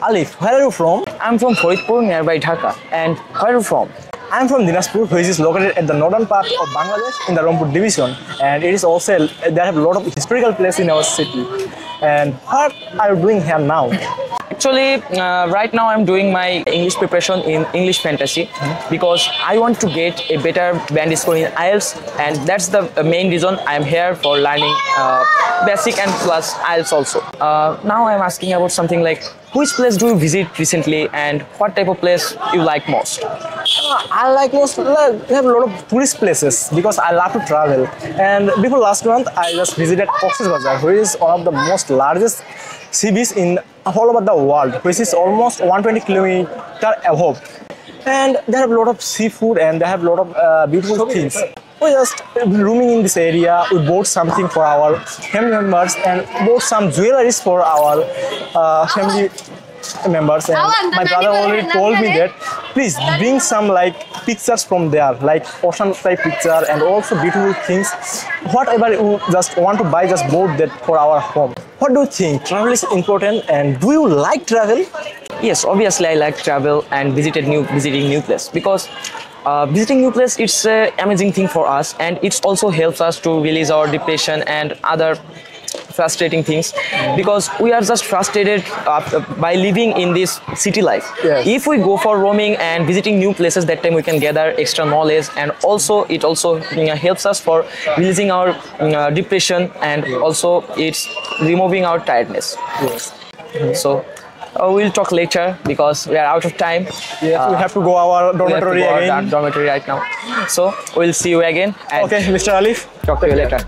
Alif, where are you from? I'm from Mohammadpur nearby Dhaka. And where are you from? I'm from Dinajpur, which is located at the northern part of Bangladesh in the Rampur division, and it is also there have a lot of historical places in our city. And what are you doing here now? Actually, right now I'm doing my English preparation in English fantasy because I want to get a better band score in IELTS, and that's the main reason I'm here for learning basic and plus IELTS also. Now I'm asking about something like which place do you visit recently and what type of place you like most? I like most. We have a lot of tourist places because I love to travel. And before last month, I just visited Cox's Bazar, which is one of the most largest sea beach in all over the world, which is almost 120 kilometers above. And they have a lot of seafood and they have a lot of beautiful things. We just roaming in this area. We bought something for our family members and bought some jewelries for our family members. And my brother already told me that please bring some like pictures from there, like ocean type picture and also beautiful things. Whatever you just want to buy, just bought that for our home. What do you think? Travel is important, and do you like travel? Yes, obviously I like travel and visiting new place because visiting new place, it's an amazing thing for us, and it also helps us to release our depression and other frustrating things because we are just frustrated by living in this city life. Yes. If we go for roaming and visiting new places, that time we can gather extra knowledge, and also it also helps us for releasing our depression, and also it's removing our tiredness. Yes. So we'll talk later because we are out of time. Yes, we have to go our dormitory again. Dormitory right now. So we'll see you again. Okay, Mr. Alif. Talk to you later.